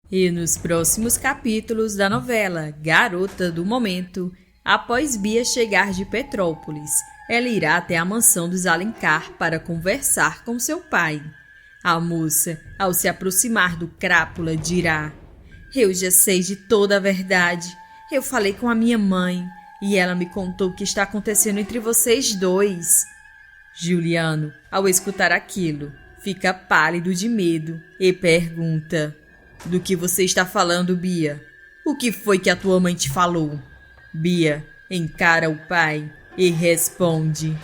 E nos próximos capítulos da novela Garota do Momento, após Bia chegar de Petrópolis, ela irá até a mansão dos Alencar para conversar com seu pai. A moça, ao se aproximar do Crápula, dirá: "Eu já sei de toda a verdade. Eu falei com a minha mãe e ela me contou o que está acontecendo entre vocês dois." Juliano, ao escutar aquilo, fica pálido de medo e pergunta: "Do que você está falando, Bia? O que foi que a tua mãe te falou?" Bia encara o pai e responde: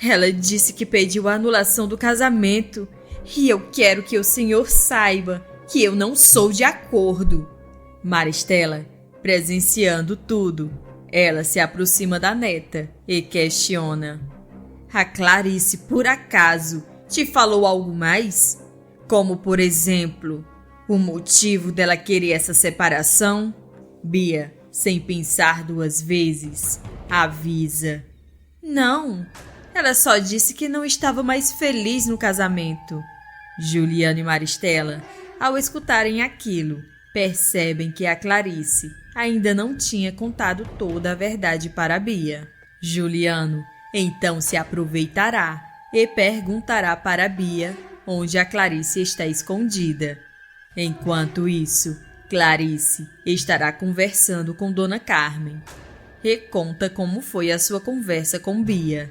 "Ela disse que pediu a anulação do casamento e eu quero que o senhor saiba que eu não sou de acordo." Maristela, presenciando tudo, ela se aproxima da neta e questiona: "A Clarice, por acaso, te falou algo mais? Como, por exemplo, o motivo dela querer essa separação?" Bia, sem pensar duas vezes, avisa: "Não, ela só disse que não estava mais feliz no casamento." Juliano e Maristela, ao escutarem aquilo, percebem que a Clarice ainda não tinha contado toda a verdade para Bia. Juliano então se aproveitará e perguntará para Bia onde a Clarice está escondida. Enquanto isso, Clarice estará conversando com Dona Carmen e conta como foi a sua conversa com Bia.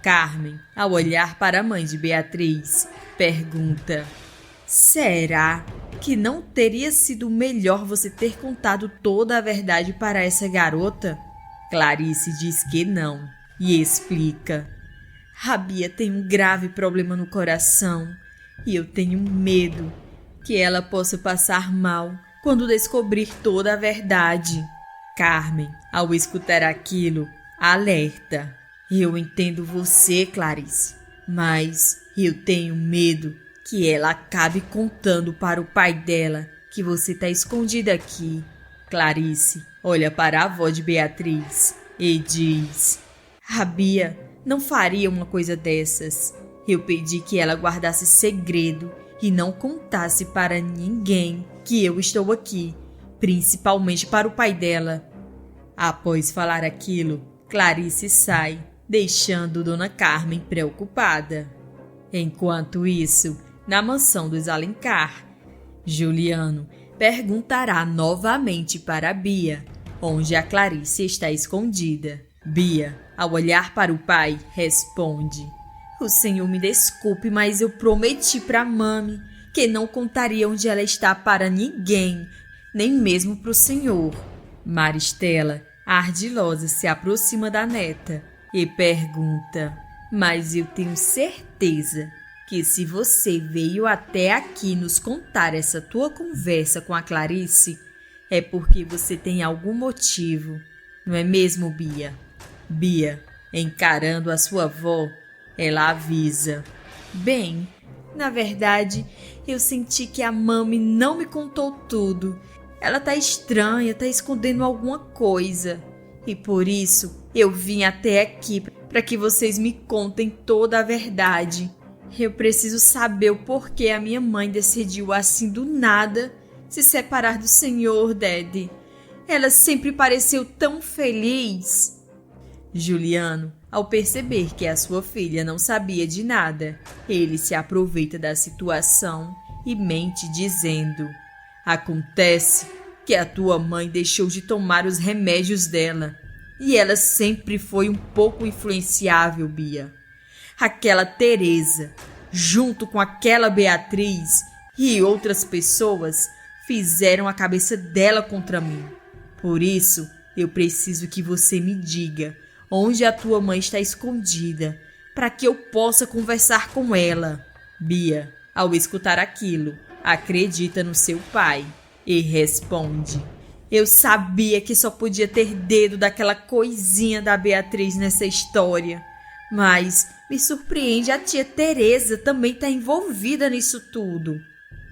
Carmen, ao olhar para a mãe de Beatriz, pergunta: "Será que não teria sido melhor você ter contado toda a verdade para essa garota?" Clarice diz que não e explica: "A Bia tem um grave problema no coração e eu tenho medo que ela possa passar mal quando descobrir toda a verdade." Carmen, ao escutar aquilo, alerta: "Eu entendo você, Clarice, mas eu tenho medo que ela acabe contando para o pai dela que você está escondida aqui." Clarice olha para a avó de Beatriz e diz: "A Bia não faria uma coisa dessas. Eu pedi que ela guardasse segredo e não contasse para ninguém que eu estou aqui, principalmente para o pai dela." Após falar aquilo, Clarice sai, deixando Dona Carmen preocupada. Enquanto isso, na mansão dos Alencar, Juliano perguntará novamente para Bia onde a Clarice está escondida. Bia, ao olhar para o pai, responde: "O senhor me desculpe, mas eu prometi para a mami que não contaria onde ela está para ninguém, nem mesmo para o senhor." Maristela, ardilosa, se aproxima da neta e pergunta: "Mas eu tenho certeza que se você veio até aqui nos contar essa tua conversa com a Clarice, é porque você tem algum motivo, não é mesmo, Bia?" Bia, encarando a sua avó, ela avisa: "Bem, na verdade, eu senti que a mami não me contou tudo. Ela tá estranha, tá escondendo alguma coisa. E por isso eu vim até aqui para que vocês me contem toda a verdade. Eu preciso saber o porquê a minha mãe decidiu assim do nada se separar do senhor, Daddy. Ela sempre pareceu tão feliz." Juliano, ao perceber que a sua filha não sabia de nada, ele se aproveita da situação e mente dizendo: "Acontece que a tua mãe deixou de tomar os remédios dela e ela sempre foi um pouco influenciável, Bia. Aquela Teresa, junto com aquela Beatriz e outras pessoas, fizeram a cabeça dela contra mim. Por isso, eu preciso que você me diga onde a tua mãe está escondida, para que eu possa conversar com ela." Bia, ao escutar aquilo, acredita no seu pai e responde: "Eu sabia que só podia ter dedo daquela coisinha da Beatriz nessa história, mas me surpreende a tia Teresa também estar envolvida nisso tudo."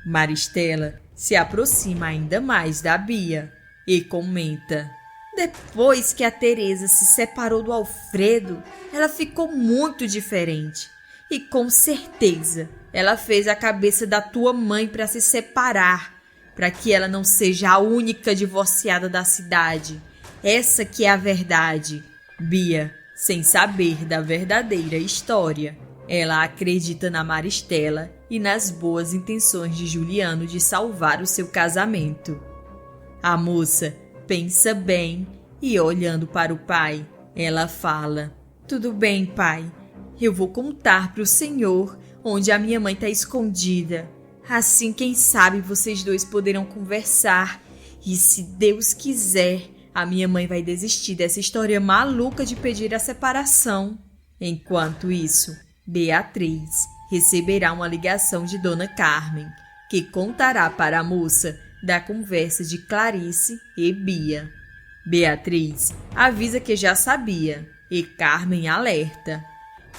Maristela se aproxima ainda mais da Bia e comenta: "Depois que a Teresa se separou do Alfredo, ela ficou muito diferente. E com certeza ela fez a cabeça da tua mãe para se separar, para que ela não seja a única divorciada da cidade. Essa que é a verdade. Bia, sem saber da verdadeira história, ela acredita na Maristela e nas boas intenções de Juliano de salvar o seu casamento. A moça pensa bem e, olhando para o pai, ela fala: tudo bem, pai, eu vou contar para o senhor onde a minha mãe está escondida. Assim, quem sabe, vocês dois poderão conversar. E se Deus quiser, a minha mãe vai desistir dessa história maluca de pedir a separação. Enquanto isso, Beatriz receberá uma ligação de Dona Carmen, que contará para a moça da conversa de Clarice e Bia. Beatriz avisa que já sabia e Carmen alerta: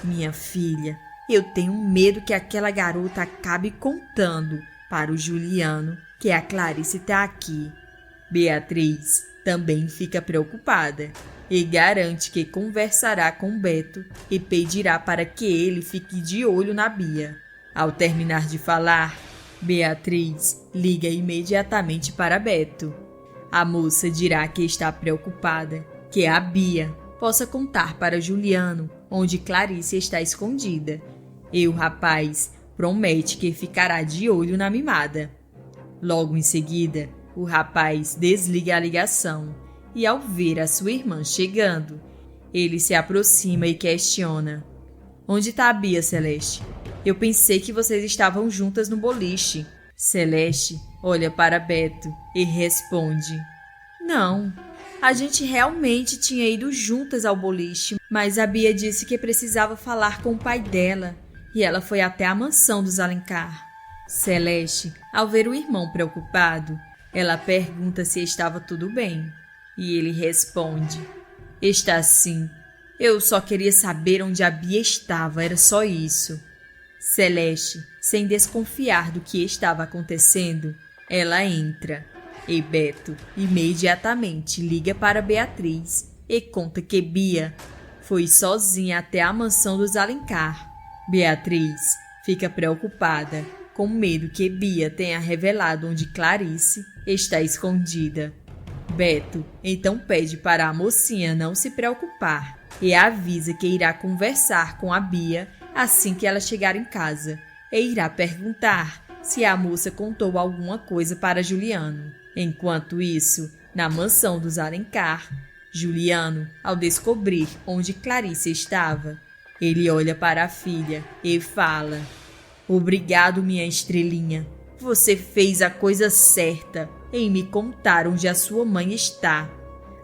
minha filha, eu tenho medo que aquela garota acabe contando para o Juliano que a Clarice está aqui. Beatriz também fica preocupada e garante que conversará com Beto e pedirá para que ele fique de olho na Bia. Ao terminar de falar, Beatriz liga imediatamente para Beto. A moça dirá que está preocupada que a Bia possa contar para Juliano onde Clarice está escondida, e o rapaz promete que ficará de olho na mimada. Logo em seguida, o rapaz desliga a ligação e, ao ver a sua irmã chegando, ele se aproxima e questiona: onde está a Bia, Celeste? Eu pensei que vocês estavam juntas no boliche. Celeste olha para Beto e responde: não, a gente realmente tinha ido juntas ao boliche, mas a Bia disse que precisava falar com o pai dela e ela foi até a mansão dos Alencar. Celeste, ao ver o irmão preocupado, ela pergunta se estava tudo bem e ele responde: está sim, eu só queria saber onde a Bia estava, era só isso. Celeste, sem desconfiar do que estava acontecendo, ela entra e Beto imediatamente liga para Beatriz e conta que Bia foi sozinha até a mansão dos Alencar. Beatriz fica preocupada, com medo que Bia tenha revelado onde Clarice está escondida. Beto então pede para a mocinha não se preocupar e avisa que irá conversar com a Bia assim que ela chegar em casa e irá perguntar se a moça contou alguma coisa para Juliano. Enquanto isso, na mansão dos Alencar, Juliano, ao descobrir onde Clarice estava, ele olha para a filha e fala: obrigado, minha estrelinha. Você fez a coisa certa em me contar onde a sua mãe está.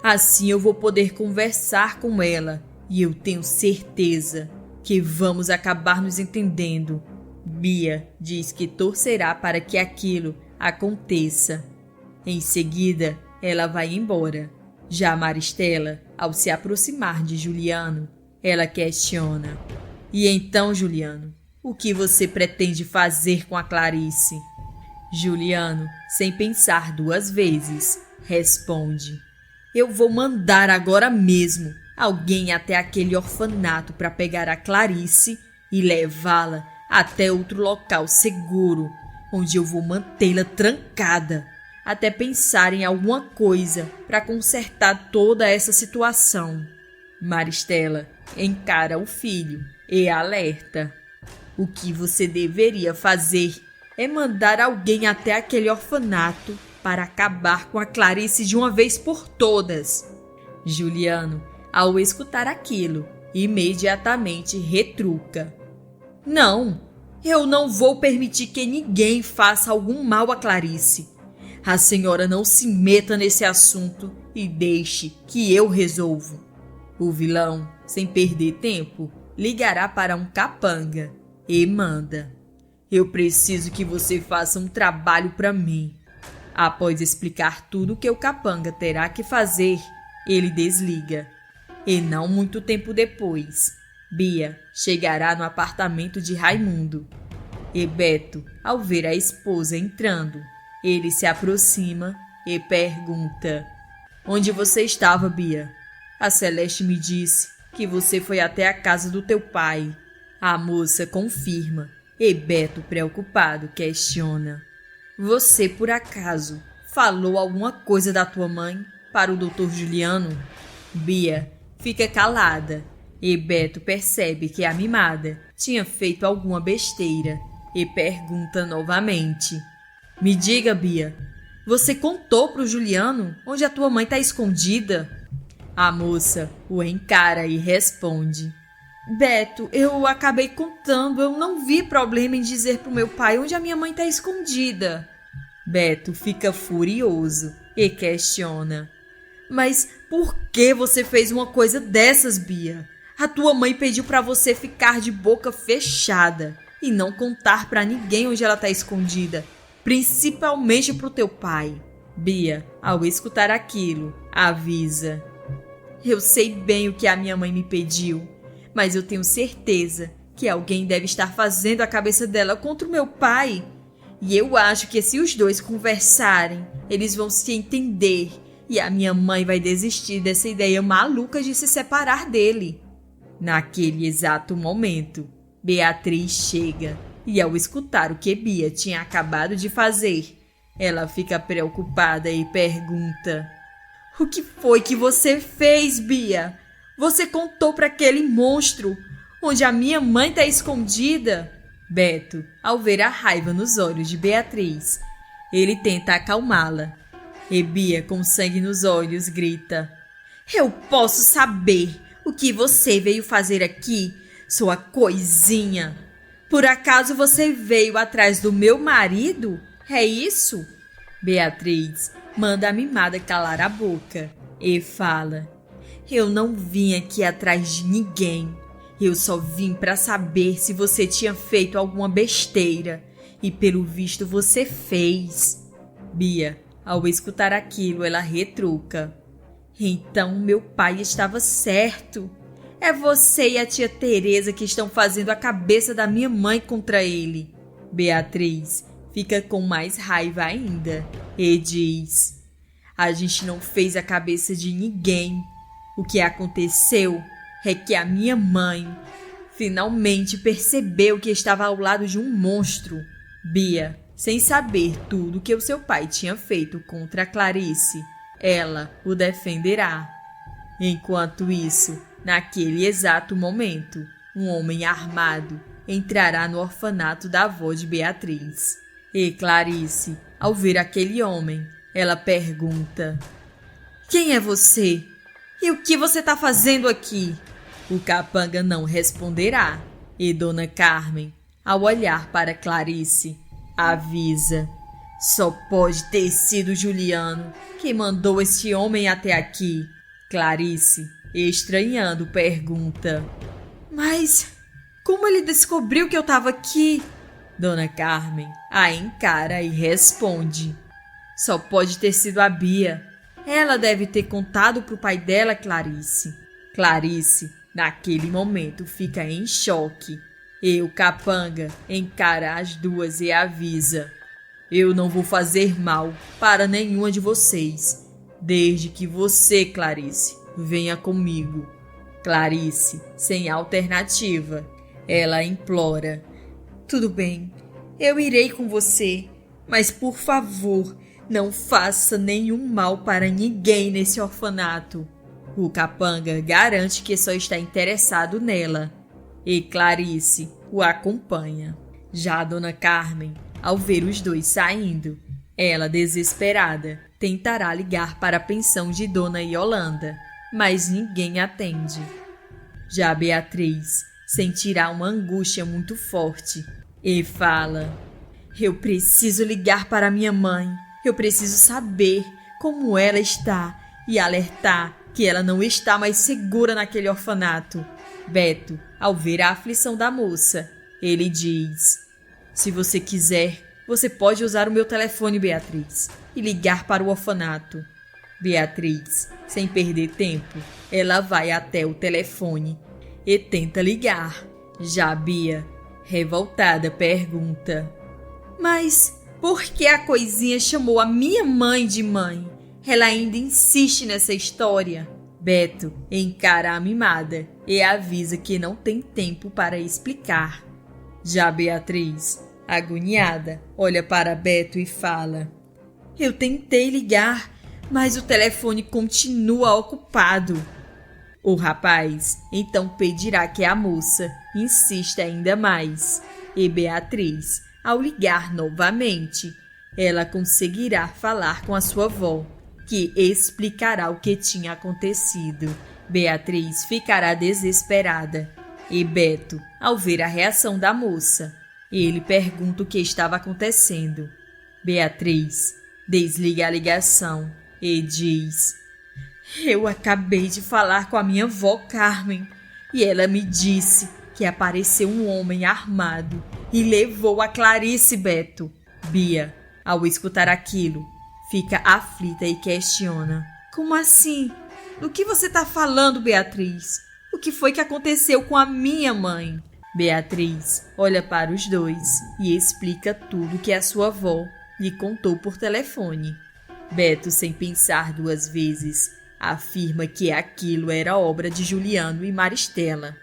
Assim eu vou poder conversar com ela e eu tenho certeza que vamos acabar nos entendendo. Bia diz que torcerá para que aquilo aconteça. Em seguida, ela vai embora. Já Maristela, ao se aproximar de Juliano, ela questiona: e então, Juliano, o que você pretende fazer com a Clarice? Juliano, sem pensar duas vezes, responde: eu vou mandar agora mesmo alguém até aquele orfanato para pegar a Clarice e levá-la até outro local seguro, onde eu vou mantê-la trancada, até pensar em alguma coisa para consertar toda essa situação. Maristela encara o filho e alerta: o que você deveria fazer é mandar alguém até aquele orfanato para acabar com a Clarice de uma vez por todas. Juliano, ao escutar aquilo, imediatamente retruca: não, eu não vou permitir que ninguém faça algum mal a Clarice. A senhora não se meta nesse assunto e deixe que eu resolvo. O vilão, sem perder tempo, ligará para um capanga e manda: eu preciso que você faça um trabalho para mim. Após explicar tudo o que o capanga terá que fazer, ele desliga. E não muito tempo depois, Bia chegará no apartamento de Raimundo. E Beto, ao ver a esposa entrando, ele se aproxima e pergunta: onde você estava, Bia? A Celeste me disse que você foi até a casa do teu pai. A moça confirma e Beto, preocupado, questiona: Você, por acaso, falou alguma coisa da tua mãe para o Dr. Juliano? Bia fica calada e Beto percebe que a mimada tinha feito alguma besteira e pergunta novamente. Me diga, Bia, você contou pro Juliano onde a tua mãe está escondida? A moça o encara e responde. Beto, eu acabei contando, eu não vi problema em dizer pro meu pai onde a minha mãe está escondida. Beto fica furioso e questiona. Mas por que você fez uma coisa dessas, Bia? A tua mãe pediu para você ficar de boca fechada e não contar para ninguém onde ela está escondida, principalmente pro teu pai. Bia, ao escutar aquilo, avisa. Eu sei bem o que a minha mãe me pediu, mas eu tenho certeza que alguém deve estar fazendo a cabeça dela contra o meu pai. E eu acho que se os dois conversarem, eles vão se entender e a minha mãe vai desistir dessa ideia maluca de se separar dele. Naquele exato momento, Beatriz chega e ao escutar o que Bia tinha acabado de fazer, ela fica preocupada e pergunta: O que foi que você fez, Bia? Você contou para aquele monstro onde a minha mãe está escondida? Beto, ao ver a raiva nos olhos de Beatriz, ele tenta acalmá-la. E Bia, com sangue nos olhos, grita: Eu posso saber o que você veio fazer aqui, sua coisinha? Por acaso você veio atrás do meu marido? É isso? Beatriz manda a mimada calar a boca e fala: Eu não vim aqui atrás de ninguém. Eu só vim para saber se você tinha feito alguma besteira. E pelo visto você fez. Bia, ao escutar aquilo, ela retruca: Então meu pai estava certo. É você e a tia Teresa que estão fazendo a cabeça da minha mãe contra ele. Beatriz fica com mais raiva ainda e diz: A gente não fez a cabeça de ninguém. O que aconteceu é que a minha mãe finalmente percebeu que estava ao lado de um monstro. Bia, sem saber tudo que o seu pai tinha feito contra a Clarice, ela o defenderá. Enquanto isso, naquele exato momento, um homem armado entrará no orfanato da avó de Beatriz. E Clarice, ao ver aquele homem, ela pergunta: Quem é você? E o que você está fazendo aqui? O capanga não responderá, e Dona Carmen, ao olhar para Clarice, avisa: Só pode ter sido Juliano que mandou esse homem até aqui. Clarice, estranhando, pergunta: Mas como ele descobriu que eu estava aqui? Dona Carmen a encara e responde: Só pode ter sido a Bia. Ela deve ter contado pro pai dela, Clarice. Clarice, naquele momento, fica em choque. E o capanga encara as duas e avisa: Eu não vou fazer mal para nenhuma de vocês, desde que você, Clarice, venha comigo. Clarice, sem alternativa, ela implora: Tudo bem, eu irei com você, mas por favor, não faça nenhum mal para ninguém nesse orfanato. O capanga garante que só está interessado nela, e Clarice o acompanha. Já a Dona Carmen, ao ver os dois saindo, ela, desesperada, tentará ligar para a pensão de Dona Yolanda, mas ninguém atende. Já Beatriz sentirá uma angústia muito forte e fala: Eu preciso ligar para minha mãe. Eu preciso saber como ela está e alertar que ela não está mais segura naquele orfanato. Beto, ao ver a aflição da moça, ele diz: Se você quiser, você pode usar o meu telefone, Beatriz, e ligar para o orfanato. Beatriz, sem perder tempo, ela vai até o telefone e tenta ligar. Já Bia, revoltada, pergunta: Mas por que a coisinha chamou a minha mãe de mãe? Ela ainda insiste nessa história. Beto encara a mimada e avisa que não tem tempo para explicar. Já Beatriz Agoniada, olha para Beto e fala: Eu tentei ligar, mas o telefone continua ocupado. O rapaz então pedirá que a moça insista ainda mais. E Beatriz, ao ligar novamente, ela conseguirá falar com a sua avó, que explicará o que tinha acontecido. Beatriz ficará desesperada. E Beto, ao ver a reação da moça, ele pergunta o que estava acontecendo. Beatriz desliga a ligação e diz: Eu acabei de falar com a minha avó Carmen e ela me disse que apareceu um homem armado e levou a Clarice, Beto. Bia, ao escutar aquilo, fica aflita e questiona: Como assim? Do que você está falando, Beatriz? O que foi que aconteceu com a minha mãe? Beatriz olha para os dois e explica tudo que a sua avó lhe contou por telefone. Beto, sem pensar duas vezes, afirma que aquilo era obra de Juliano e Maristela.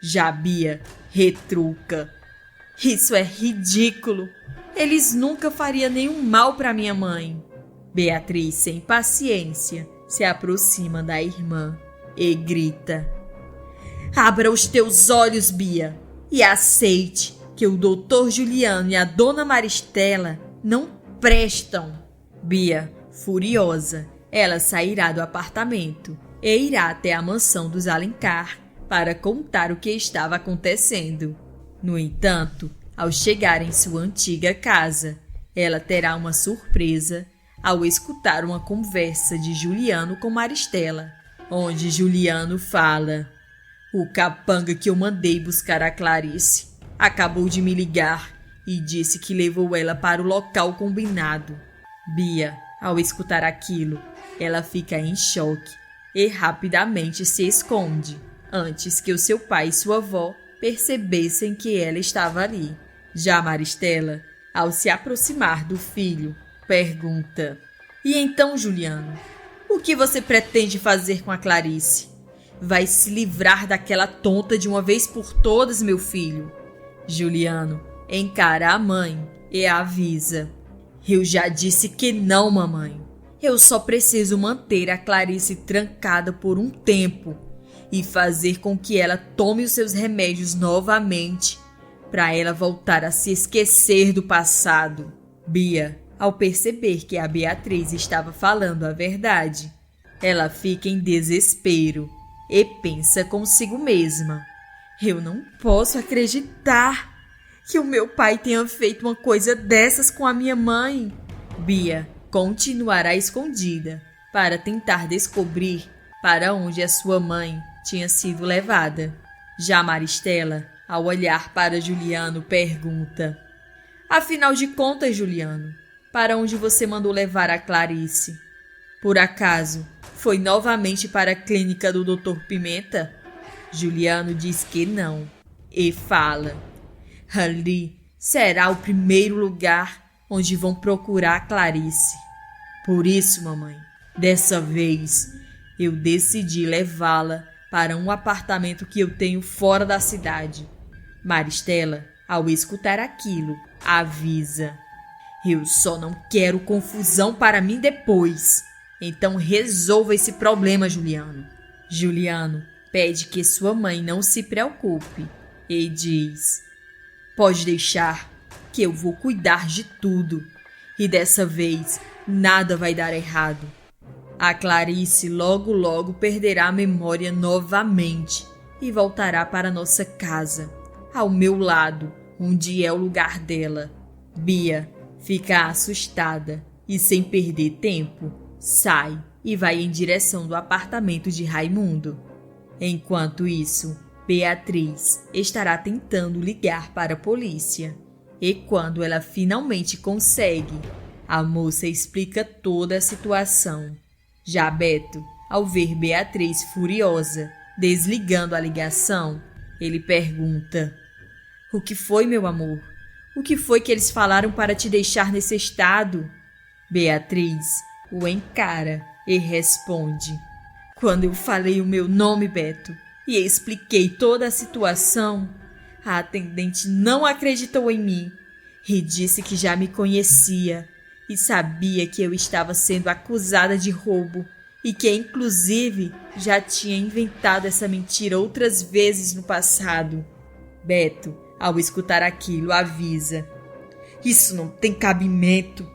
Já Bia retruca: Isso é ridículo! Eles nunca fariam nenhum mal para minha mãe. Beatriz, sem paciência, se aproxima da irmã e grita: Abra os teus olhos, Bia, e aceite que o doutor Juliano e a dona Maristela não prestam. Bia, furiosa, ela sairá do apartamento e irá até a mansão dos Alencar para contar o que estava acontecendo. No entanto, ao chegar em sua antiga casa, ela terá uma surpresa ao escutar uma conversa de Juliano com Maristela, onde Juliano fala: O capanga que eu mandei buscar a Clarice acabou de me ligar e disse que levou ela para o local combinado. Bia, ao escutar aquilo, ela fica em choque e rapidamente se esconde, antes que o seu pai e sua avó percebessem que ela estava ali. Já Maristela, ao se aproximar do filho, pergunta: E então, Juliano, o que você pretende fazer com a Clarice? Vai se livrar daquela tonta de uma vez por todas, meu filho? Juliano encara a mãe e a avisa: Eu já disse que não, mamãe. Eu só preciso manter a Clarice trancada por um tempo e fazer com que ela tome os seus remédios novamente, para ela voltar a se esquecer do passado. Bia, ao perceber que a Beatriz estava falando a verdade, ela fica em desespero e pensa consigo mesma: Eu não posso acreditar que o meu pai tenha feito uma coisa dessas com a minha mãe. Bia continuará escondida para tentar descobrir para onde a sua mãe tinha sido levada. Já Maristela, ao olhar para Juliano, pergunta: Afinal de contas, Juliano, para onde você mandou levar a Clarice? Por acaso foi novamente para a clínica do Dr. Pimenta? Juliano diz que não e fala: Ali será o primeiro lugar onde vão procurar a Clarice. Por isso, mamãe, dessa vez eu decidi levá-la para um apartamento que eu tenho fora da cidade. Maristela, ao escutar aquilo, avisa: Eu só não quero confusão para mim depois. Então resolva esse problema, Juliano. Juliano pede que sua mãe não se preocupe e diz: Pode deixar, que eu vou cuidar de tudo. E dessa vez nada vai dar errado. A Clarice logo perderá a memória novamente e voltará para nossa casa, ao meu lado, onde é o lugar dela. Bia fica assustada e, sem perder tempo, sai e vai em direção do apartamento de Raimundo. Enquanto isso, Beatriz estará tentando ligar para a polícia. E quando ela finalmente consegue, a moça explica toda a situação. Já Beto, ao ver Beatriz furiosa, desligando a ligação, ele pergunta: O que foi, meu amor? O que foi que eles falaram para te deixar nesse estado? Beatriz o encara e responde: Quando eu falei o meu nome, Beto, e expliquei toda a situação, a atendente não acreditou em mim e disse que já me conhecia e sabia que eu estava sendo acusada de roubo e que, inclusive, já tinha inventado essa mentira outras vezes no passado. Beto, ao escutar aquilo, avisa: "Isso não tem cabimento.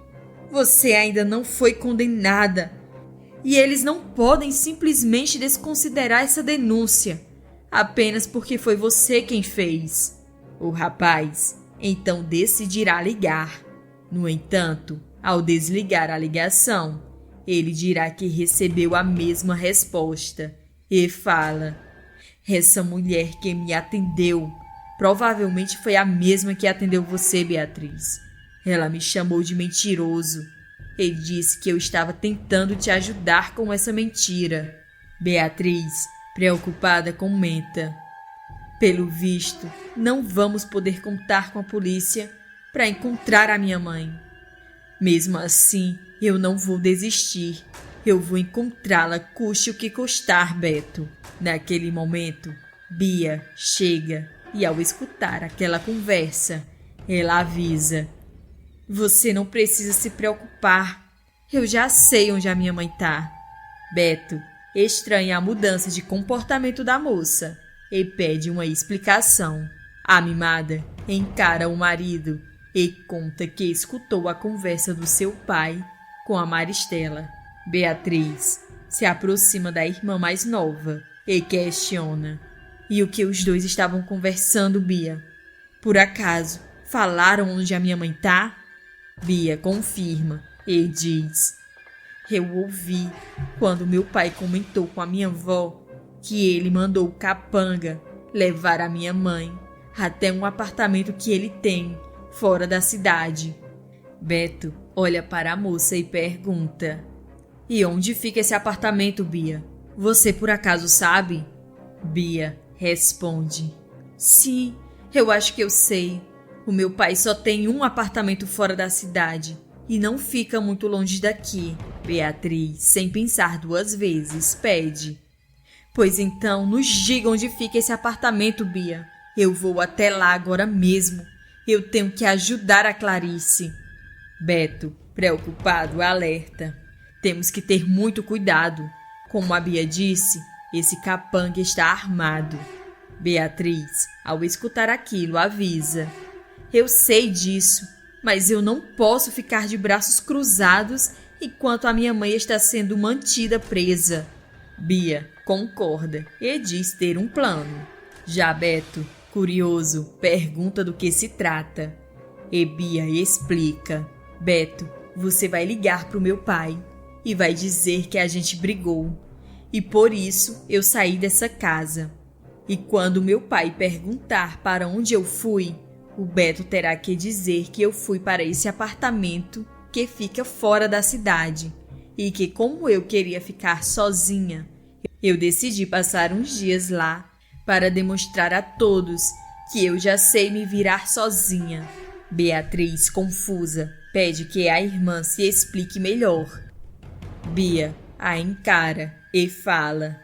Você ainda não foi condenada. E eles não podem simplesmente desconsiderar essa denúncia, apenas porque foi você quem fez." O rapaz então decidirá ligar. No entanto, ao desligar a ligação, ele dirá que recebeu a mesma resposta e fala: "Essa mulher que me atendeu provavelmente foi a mesma que atendeu você, Beatriz. Ela me chamou de mentiroso e disse que eu estava tentando te ajudar com essa mentira." Beatriz, preocupada, comenta: "Pelo visto, não vamos poder contar com a polícia para encontrar a minha mãe. Mesmo assim, eu não vou desistir. Eu vou encontrá-la, custe o que custar, Beto." Naquele momento, Bia chega e, ao escutar aquela conversa, ela avisa: "Você não precisa se preocupar. Eu já sei onde a minha mãe tá." Beto estranha a mudança de comportamento da moça e pede uma explicação. A mimada encara o marido e conta que escutou a conversa do seu pai com a Maristela. Beatriz se aproxima da irmã mais nova e questiona: "E o que os dois estavam conversando, Bia? Por acaso falaram onde a minha mãe tá?" Bia confirma e diz: "Eu ouvi quando meu pai comentou com a minha avó que ele mandou o capanga levar a minha mãe até um apartamento que ele tem fora da cidade." Beto olha para a moça e pergunta: "E onde fica esse apartamento, Bia? Você por acaso sabe?" Bia responde: "Sim, eu acho que eu sei. O meu pai só tem um apartamento fora da cidade e não fica muito longe daqui." Beatriz, sem pensar duas vezes, pede: "Pois então, nos diga onde fica esse apartamento, Bia. Eu vou até lá agora mesmo. Eu tenho que ajudar a Clarice." Beto, preocupado, alerta: "Temos que ter muito cuidado. Como a Bia disse, esse capanga está armado." Beatriz, ao escutar aquilo, avisa: "Eu sei disso, mas eu não posso ficar de braços cruzados enquanto a minha mãe está sendo mantida presa." Bia concorda e diz ter um plano. Já Beto, curioso, pergunta do que se trata. E Bia explica: "Beto, você vai ligar para o meu pai e vai dizer que a gente brigou. E por isso eu saí dessa casa. E quando meu pai perguntar para onde eu fui, o Beto terá que dizer que eu fui para esse apartamento que fica fora da cidade e que, como eu queria ficar sozinha, eu decidi passar uns dias lá para demonstrar a todos que eu já sei me virar sozinha." Beatriz, confusa, pede que a irmã se explique melhor. Bia a encara e fala: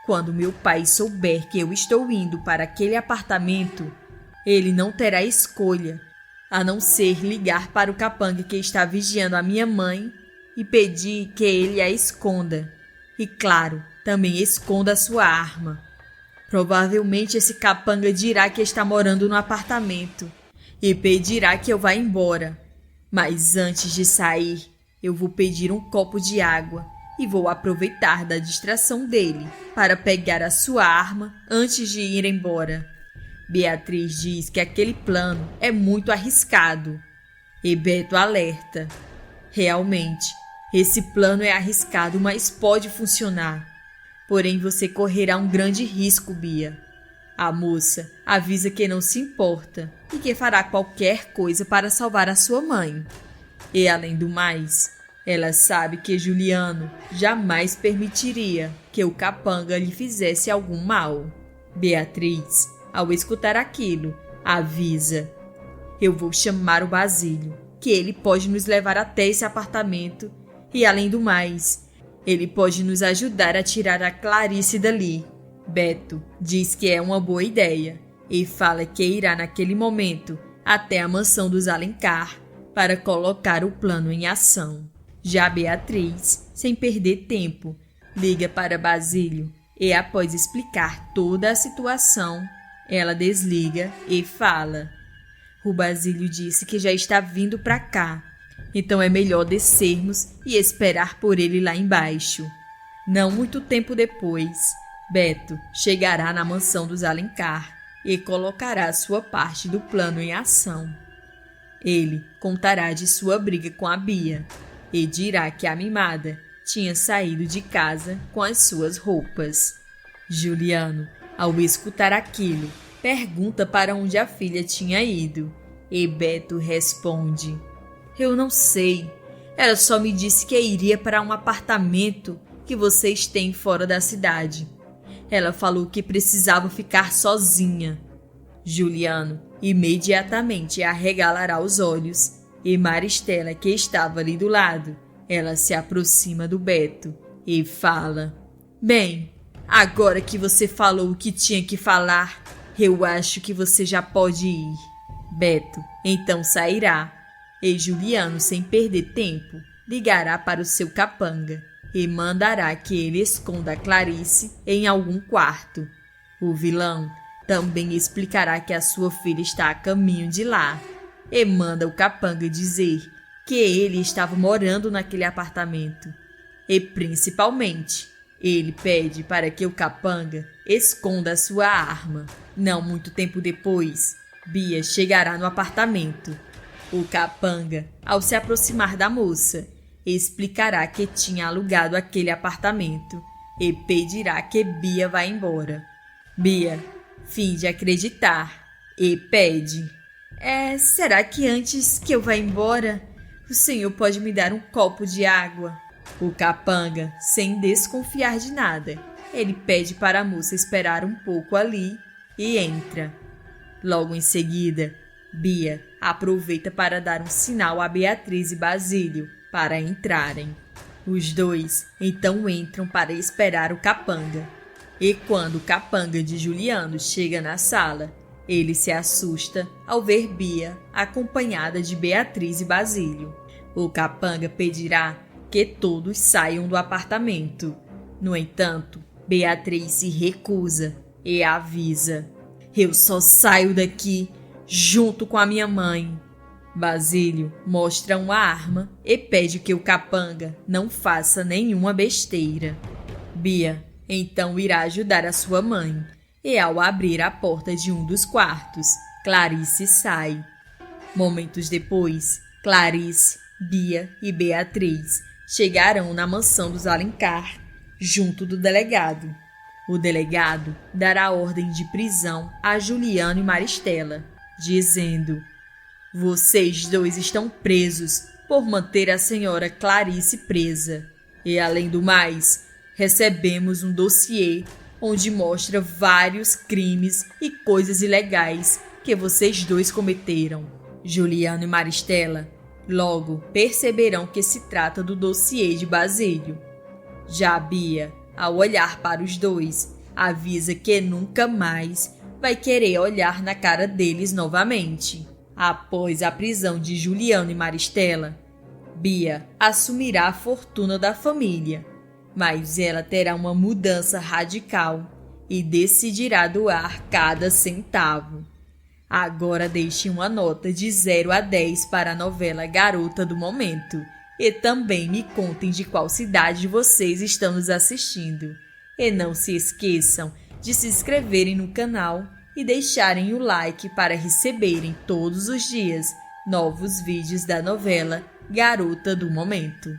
"Quando meu pai souber que eu estou indo para aquele apartamento, ele não terá escolha a não ser ligar para o capanga que está vigiando a minha mãe e pedir que ele a esconda. E claro, também esconda a sua arma. Provavelmente esse capanga dirá que está morando no apartamento e pedirá que eu vá embora. Mas antes de sair, eu vou pedir um copo de água e vou aproveitar da distração dele para pegar a sua arma antes de ir embora." Beatriz diz que aquele plano é muito arriscado. E Beto alerta: "Realmente, esse plano é arriscado, mas pode funcionar. Porém, você correrá um grande risco, Bia." A moça avisa que não se importa e que fará qualquer coisa para salvar a sua mãe. E, além do mais, ela sabe que Juliano jamais permitiria que o capanga lhe fizesse algum mal. Beatriz, ao escutar aquilo, avisa: "Eu vou chamar o Basílio, que ele pode nos levar até esse apartamento e, além do mais, ele pode nos ajudar a tirar a Clarice dali." Beto diz que é uma boa ideia e fala que irá naquele momento até a mansão dos Alencar para colocar o plano em ação. Já Beatriz, sem perder tempo, liga para Basílio e, após explicar toda a situação, ela desliga e fala: "O Basílio disse que já está vindo para cá, então é melhor descermos e esperar por ele lá embaixo." Não muito tempo depois, Beto chegará na mansão dos Alencar e colocará sua parte do plano em ação. Ele contará de sua briga com a Bia e dirá que a mimada tinha saído de casa com as suas roupas. Juliano, ao escutar aquilo, pergunta para onde a filha tinha ido e Beto responde: "Eu não sei. Ela só me disse que iria para um apartamento que vocês têm fora da cidade. Ela falou que precisava ficar sozinha." Juliano imediatamente arregalará os olhos e Maristela, que estava ali do lado, ela se aproxima do Beto e fala: "Bem, agora que você falou o que tinha que falar, eu acho que você já pode ir." Beto então sairá e Juliano, sem perder tempo, ligará para o seu capanga e mandará que ele esconda a Clarice em algum quarto. O vilão também explicará que a sua filha está a caminho de lá e manda o capanga dizer que ele estava morando naquele apartamento. E, principalmente, ele pede para que o capanga esconda a sua arma. Não muito tempo depois, Bia chegará no apartamento. O capanga, ao se aproximar da moça, explicará que tinha alugado aquele apartamento e pedirá que Bia vá embora. Bia finge acreditar e pede: será que antes que eu vá embora, o senhor pode me dar um copo de água?" O capanga, sem desconfiar de nada, ele pede para a moça esperar um pouco ali e entra. Logo em seguida, Bia aproveita para dar um sinal a Beatriz e Basílio para entrarem. Os dois então entram para esperar o capanga. E quando o capanga de Juliano chega na sala, ele se assusta ao ver Bia acompanhada de Beatriz e Basílio. O capanga pedirá que todos saiam do apartamento. No entanto, Beatriz se recusa e avisa: "Eu só saio daqui junto com a minha mãe." Basílio mostra uma arma e pede que o capanga não faça nenhuma besteira. Bia então irá ajudar a sua mãe e, ao abrir a porta de um dos quartos, Clarice sai. Momentos depois, Clarice, Bia e Beatriz chegarão na mansão dos Alencar junto do delegado. O delegado dará ordem de prisão a Juliano e Maristela, dizendo: "Vocês dois estão presos por manter a senhora Clarice presa. E, além do mais, recebemos um dossiê onde mostra vários crimes e coisas ilegais que vocês dois cometeram." Juliano e Maristela logo perceberão que se trata do dossiê de Basílio. Já Bia, ao olhar para os dois, avisa que nunca mais vai querer olhar na cara deles novamente. Após a prisão de Juliano e Maristela, Bia assumirá a fortuna da família, mas ela terá uma mudança radical e decidirá doar cada centavo. Agora deixe uma nota de 0 a 10 para a novela Garota do Momento e também me contem de qual cidade vocês estão nos assistindo. E não se esqueçam de se inscreverem no canal e deixarem o like para receberem todos os dias novos vídeos da novela Garota do Momento.